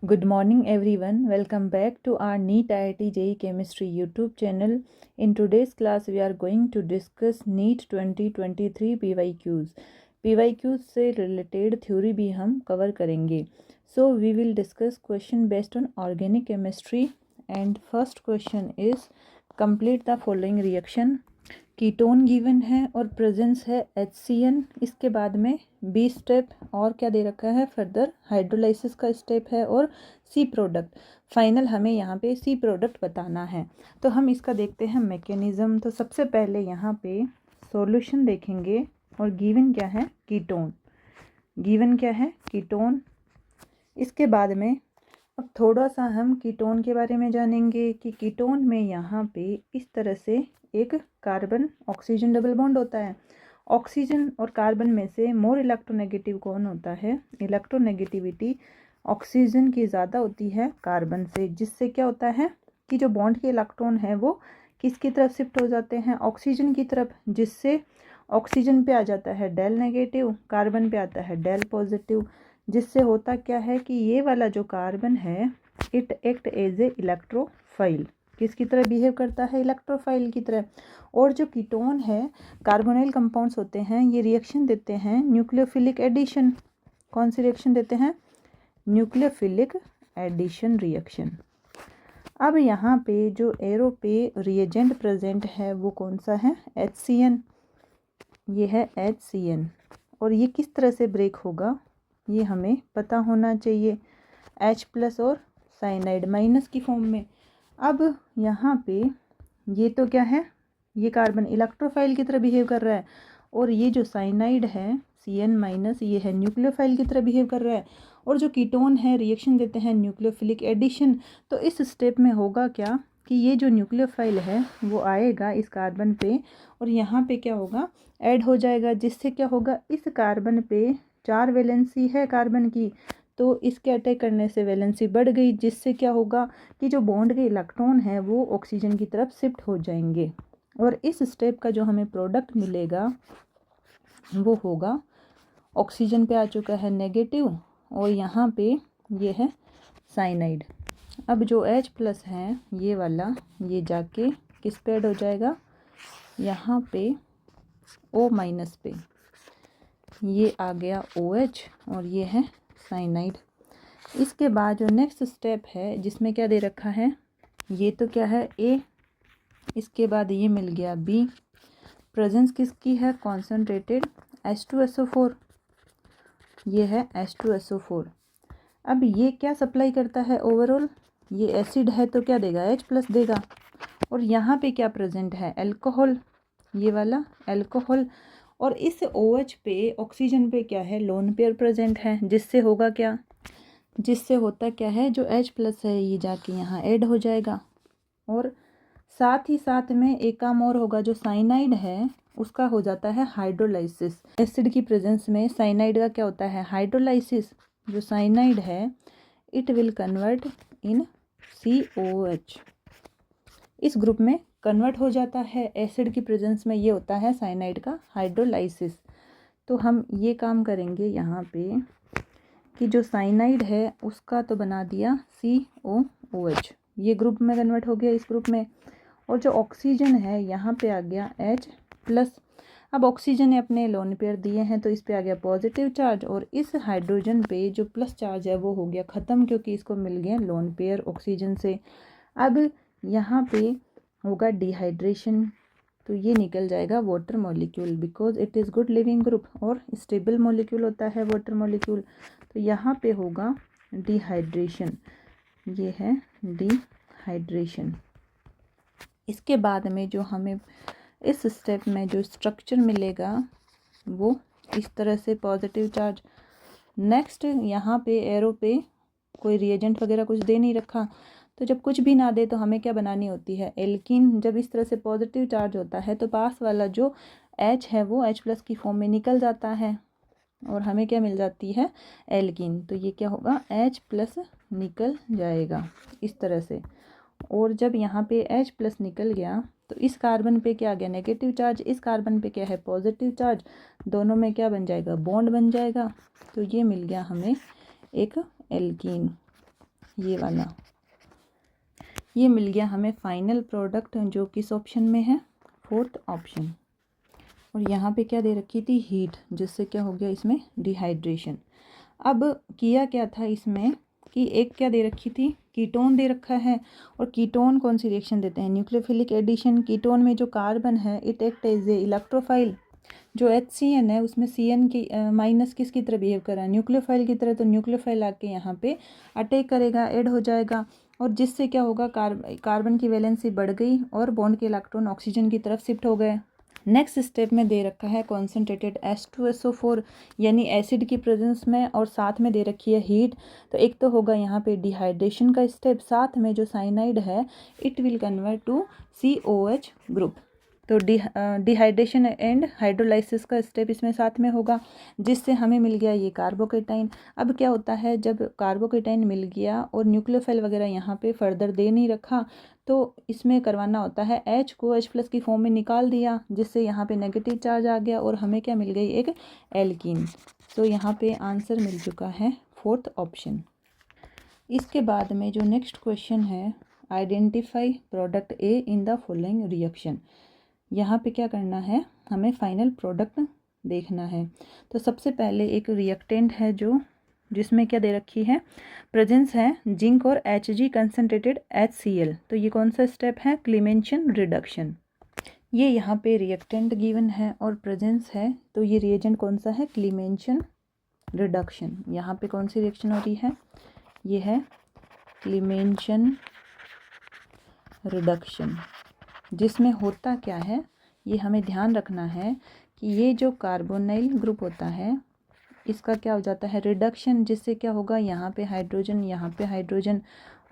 Good morning everyone. Welcome back to our NEET IIT JEE Chemistry YouTube channel. In today's class we are going to discuss NEET 2023 PYQs. PYQs से related theory भी हम cover करेंगे. So we will discuss question based on organic chemistry and first question is complete the following reaction. Ketone given है और presence है HCN. इसके बाद में बी स्टेप और क्या दे रखा है, फर्दर हाइड्रोलाइसिस का स्टेप है और सी प्रोडक्ट. फाइनल हमें यहाँ पे सी प्रोडक्ट बताना है. तो हम इसका देखते हैं मैकेनिज़्म. तो सबसे पहले यहाँ पे सॉल्यूशन देखेंगे और गिवन क्या है, कीटोन. गिवन क्या है, कीटोन. इसके बाद में अब थोड़ा सा हम कीटोन के बारे में जानेंगे कि कीटोन में यहाँ पे इस तरह से एक कार्बन ऑक्सीजन डबल बॉन्ड होता है. ऑक्सीजन और कार्बन में से मोर इलेक्ट्रोनेगेटिव कौन होता है, इलेक्ट्रोनेगेटिविटी ऑक्सीजन की ज़्यादा होती है कार्बन से, जिससे क्या होता है कि जो बॉन्ड के इलेक्ट्रॉन है वो किसकी तरफ शिफ्ट हो जाते हैं, ऑक्सीजन की तरफ, जिससे ऑक्सीजन पे आ जाता है डेल नेगेटिव, कार्बन पे आता है डेल पॉजिटिव. जिससे होता क्या है कि ये वाला जो कार्बन है it act as a electrophile. किसकी तरह बिहेव करता है, इलेक्ट्रोफाइल की तरह. और जो कीटोन है, कार्बोनिल कंपाउंड्स होते हैं, ये रिएक्शन देते हैं न्यूक्लियोफिलिक एडिशन. कौन सी रिएक्शन देते हैं, न्यूक्लियोफिलिक एडिशन रिएक्शन. अब यहाँ पे जो एरो पे रिएजेंट प्रेजेंट है वो कौन सा है, HCN. ये है HCN. और ये किस तरह से ब्रेक होगा ये हमें पता होना चाहिए. H+ और साइनाइड माइनस की फॉर्म में. अब यहाँ पे ये तो क्या है, ये कार्बन इलेक्ट्रोफाइल की तरह बिहेव कर रहा है और ये जो साइनाइड है Cn-, ये है न्यूक्लियोफाइल की तरह बिहेव कर रहा है. और जो कीटोन है रिएक्शन देते हैं न्यूक्लियोफिलिक एडिशन. तो इस स्टेप में होगा क्या कि ये जो न्यूक्लियोफाइल है वो आएगा इस कार्बन पे और यहाँ पे क्या होगा, ऐड हो जाएगा. जिससे क्या होगा, इस कार्बन पे 4 वैलेंसी है कार्बन की, तो इसके अटैक करने से वैलेंसी बढ़ गई. जिससे क्या होगा कि जो बॉन्ड के इलेक्ट्रॉन है वो ऑक्सीजन की तरफ शिफ्ट हो जाएंगे. और इस स्टेप का जो हमें प्रोडक्ट मिलेगा वो होगा, ऑक्सीजन पे आ चुका है नेगेटिव और यहाँ पे ये है साइनाइड. अब जो H+ है ये वाला, ये जाके किस पे ऐड हो जाएगा, यहाँ पे O- पे. ये आ गया OH और ये है साइनाइड. इसके बाद जो नेक्स्ट स्टेप है जिसमें क्या दे रखा है, ये तो क्या है A. इसके बाद ये मिल गया B. प्रेजेंस किसकी है, कॉन्सेंट्रेटेड H2SO4. ये है H2SO4. अब ये क्या सप्लाई करता है ओवरऑल, ये एसिड है तो क्या देगा, H+ देगा. और यहाँ पे क्या प्रेजेंट है, अल्कोहल, ये वाला अल्कोहल. और इस OH पे ऑक्सीजन पे क्या है, लोन पेयर प्रेजेंट है. जिससे होगा क्या, जिससे होता क्या है, जो H+ है ये जाके यहाँ ऐड हो जाएगा. और साथ ही साथ में एक काम और होगा, जो साइनाइड है उसका हो जाता है हाइड्रोलाइसिस. एसिड की प्रेजेंस में साइनाइड का क्या होता है, हाइड्रोलाइसिस. जो साइनाइड है it will convert in COH. इस ग्रुप में कन्वर्ट हो जाता है. एसिड की प्रेजेंस में ये होता है साइनाइड का हाइड्रोलाइसिस. तो हम ये काम करेंगे यहाँ पे कि जो साइनाइड है उसका तो बना दिया COOH, ये ग्रुप में कन्वर्ट हो गया इस ग्रुप में. और जो ऑक्सीजन है यहाँ पे आ गया H+. अब ऑक्सीजन ने अपने लोन पेयर दिए हैं तो इस पे आ गया पॉजिटिव चार्ज और इस हाइड्रोजन पे जो प्लस चार्ज है वो हो गया ख़त्म, क्योंकि इसको मिल गया लोन पेयर ऑक्सीजन से. अब यहाँ पे होगा डिहाइड्रेशन, तो ये निकल जाएगा water molecule, because it is good leaving group और स्टेबल मॉलिक्यूल होता है वाटर मॉलिक्यूल. तो यहाँ पे होगा डिहाइड्रेशन, ये है डिहाइड्रेशन. इसके बाद में जो हमें इस स्टेप में जो स्ट्रक्चर मिलेगा वो इस तरह से पॉजिटिव चार्ज. नेक्स्ट यहाँ पे एरो पे कोई रिएजेंट वगैरह कुछ दे नहीं रखा, तो जब कुछ भी ना दे तो हमें क्या बनानी होती है, एल्कीन. जब इस तरह से पॉजिटिव चार्ज होता है तो पास वाला जो H है वो H+ की फॉर्म में निकल जाता है और हमें क्या मिल जाती है, एल्कीन. तो ये क्या होगा, H+ निकल जाएगा इस तरह से. और जब यहाँ पे H+ निकल गया तो इस कार्बन पे क्या आ गया, नेगेटिव चार्ज. इस कार्बन पे क्या है, पॉजिटिव चार्ज. दोनों में क्या बन जाएगा, बॉन्ड बन जाएगा. तो ये मिल गया हमें एक एल्कीन. ये वाला, ये मिल गया हमें फाइनल प्रोडक्ट, जो किस ऑप्शन में है, फोर्थ ऑप्शन। और यहाँ पे क्या दे रखी थी, हीट, जिससे क्या हो गया इसमें डिहाइड्रेशन। अब किया क्या था इसमें कि एक क्या दे रखी थी, कीटोन दे रखा है। और कीटोन कौन सी रिएक्शन देते हैं, न्यूक्लियोफिलिक एडिशन। कीटोन में जो कार्बन है it act as a electrophile. जो HCN है उसमें CN की माइनस किसकी तरह बिहेव कर रहा है, न्यूक्लियोफाइल की तरह। तो न्यूक्लियोफाइल आके यहाँ पे अटैक करेगा, ऐड हो जाएगा, और जिससे क्या होगा, कार्बन की वैलेंसी बढ़ गई और बॉन्ड के इलेक्ट्रॉन ऑक्सीजन की तरफ शिफ्ट हो गए। नेक्स्ट स्टेप में दे रखा है कॉन्सेंट्रेटेड H2SO4 यानी एसिड की प्रेजेंस में, और साथ में दे रखी है हीट। तो एक तो होगा यहाँ पे डिहाइड्रेशन का स्टेप, साथ में जो साइनाइड है it will convert to COH group. तो डिहाइड्रेशन एंड हाइड्रोलाइसिस का स्टेप इसमें साथ में होगा, जिससे हमें मिल गया ये कार्बोकेटाइन। अब क्या होता है, जब कार्बोकेटाइन मिल गया और न्यूक्लियोफाइल वगैरह यहाँ पे फर्दर दे नहीं रखा, तो इसमें करवाना होता है H को H+ की फॉर्म में निकाल दिया, जिससे यहाँ पे नेगेटिव चार्ज आ गया और हमें क्या मिल गई, एक एल्कीन। तो यहाँ पे आंसर मिल चुका है फोर्थ ऑप्शन। इसके बाद में जो नेक्स्ट क्वेश्चन है, identify product A in the following reaction. यहाँ पे क्या करना है, हमें फाइनल प्रोडक्ट देखना है। तो सबसे पहले एक रिएक्टेंट है जो, जिसमें क्या दे रखी है, प्रेजेंस है जिंक और Hg कंसनट्रेटेड HCl। तो ये कौन सा स्टेप है, क्लीमेंशन रिडक्शन। ये यहाँ पे रिएक्टेंट गिवन है और प्रेजेंस है, तो ये रिएजेंट कौन सा है, क्लीमेंशन रिडक्शन। यहाँ पे कौन सी रिएक्शन हो रही है, ये है क्लीमेंशन रिडक्शन। जिसमें होता क्या है, ये हमें ध्यान रखना है कि ये जो कार्बोनाइल ग्रुप होता है इसका क्या हो जाता है, रिडक्शन, जिससे क्या होगा, यहाँ पे हाइड्रोजन, यहाँ पे हाइड्रोजन,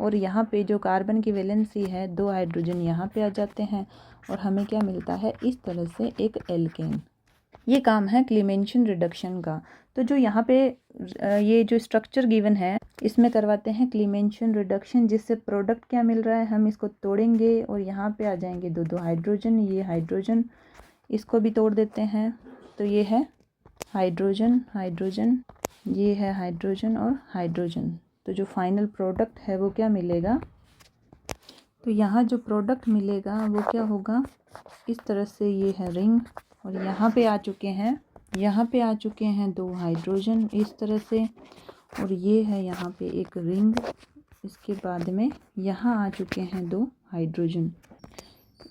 और यहाँ पे जो कार्बन की वैलेंसी है 2 हाइड्रोजन यहाँ पे आ जाते हैं, और हमें क्या मिलता है, इस तरह से एक एल्केन। ये काम है क्लीमेंशन रिडक्शन का। तो जो यहाँ पे ये जो स्ट्रक्चर गिवन है इसमें करवाते हैं क्लीमेंशन रिडक्शन, जिससे प्रोडक्ट क्या मिल रहा है, हम इसको तोड़ेंगे और यहाँ पे आ जाएंगे 2 हाइड्रोजन, ये हाइड्रोजन, इसको भी तोड़ देते हैं। तो ये है हाइड्रोजन हाइड्रोजन, ये है हाइड्रोजन और हाइड्रोजन। तो जो फाइनल प्रोडक्ट है वो क्या मिलेगा, तो यहाँ जो प्रोडक्ट मिलेगा वो क्या होगा, इस तरह से ये है रिंग, और यहाँ पे आ चुके हैं, यहाँ पे आ चुके हैं 2 हाइड्रोजन इस तरह से, और ये है यहाँ पे एक रिंग, इसके बाद में यहाँ आ चुके हैं 2 हाइड्रोजन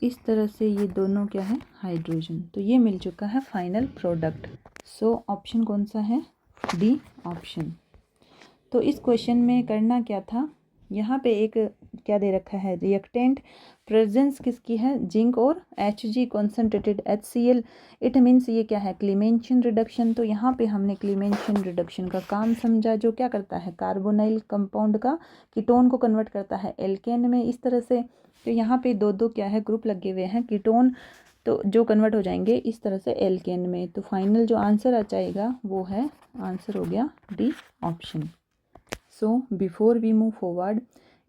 इस तरह से, ये दोनों क्या है, हाइड्रोजन। तो ये मिल चुका है फाइनल प्रोडक्ट। सो ऑप्शन कौन सा है, डी ऑप्शन। तो इस क्वेश्चन में करना क्या था, यहाँ पे एक क्या दे रखा है, रिएक्टेंट, प्रेजेंस किसकी है, जिंक और Hg concentrated HCl। It means ये क्या है, क्लीमेंशन रिडक्शन। तो यहाँ पे हमने क्लीमेंशन रिडक्शन का काम समझा, जो क्या करता है, कार्बोनाइल कंपाउंड का कीटोन को कन्वर्ट करता है एल्केन में, इस तरह से। तो यहाँ पे 2 क्या है, ग्रुप लगे हुए हैं कीटोन, तो जो कन्वर्ट हो जाएंगे इस तरह से एल्केन में। तो फाइनल जो आंसर आ जाएगा वो है, आंसर हो गया D option. So before we move forward,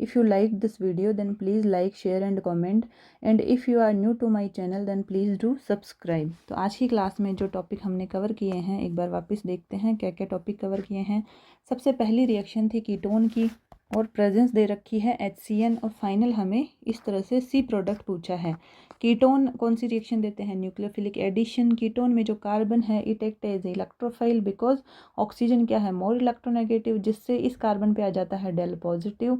if you liked this video then please like, share and comment, and if you are new to my channel then please do subscribe। तो आज की class में जो topic हमने cover किए हैं एक बार वापस देखते हैं क्या क्या टॉपिक कवर किए हैं। सबसे पहली रिएक्शन थी कीटोन की, और प्रेजेंस दे रखी है HCN, और फाइनल हमें इस तरह से C प्रोडक्ट पूछा है। कीटोन कौन सी रिएक्शन देते हैं, न्यूक्लियोफिलिक एडिशन। कीटोन में जो कार्बन है it act as electrophile, because oxygen क्या है, मोर इलेक्ट्रोनेगेटिव, जिससे इस कार्बन पे आ जाता है डेल पॉजिटिव।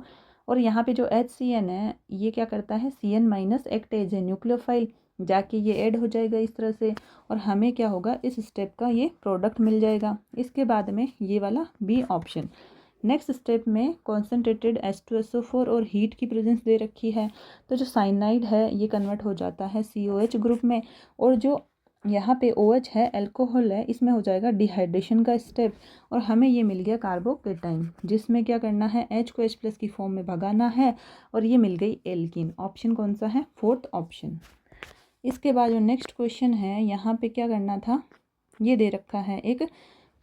और यहाँ पे जो HCN है ये क्या करता है, CN- act as a nucleophile, जाके ये ऐड हो जाएगा इस तरह से, और हमें क्या होगा, इस स्टेप का ये प्रोडक्ट मिल जाएगा। इसके बाद में ये वाला बी ऑप्शन। नेक्स्ट स्टेप में कॉन्सेंट्रेटेड H2SO4 और हीट की प्रेजेंस दे रखी है, तो जो साइनाइड है ये कन्वर्ट हो जाता है COH ग्रुप में, और जो यहाँ पे OH है, अल्कोहल है, इसमें हो जाएगा डिहाइड्रेशन का स्टेप, और हमें ये मिल गया कार्बोकेटाइन, जिसमें क्या करना है, H को H+ की फॉर्म में भगाना है, और ये मिल गई एल्कीन। ऑप्शन कौन सा है, फोर्थ ऑप्शन। इसके बाद जो नेक्स्ट क्वेश्चन है, यहाँ पे क्या करना था, ये दे रखा है एक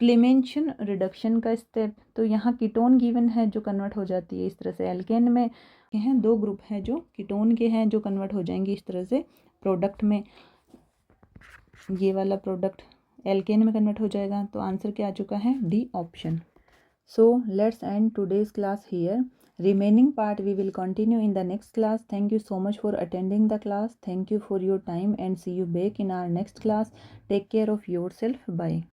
क्लीमेंशन रिडक्शन का स्टेप। तो यहाँ कीटोन गिवन है जो कन्वर्ट हो जाती है इस तरह से एल्केन में, हैं 2 ग्रुप हैं जो कीटोन के हैं जो कन्वर्ट हो जाएंगे इस तरह से प्रोडक्ट में, ये वाला प्रोडक्ट एल्केन में कन्वर्ट हो जाएगा। तो आंसर क्या आ चुका है, D option. So let's end today's class here Remaining part we will continue in the next class. Thank you so much for attending the class. Thank you for your time and see you back in our next class. Take care of yourself. Bye.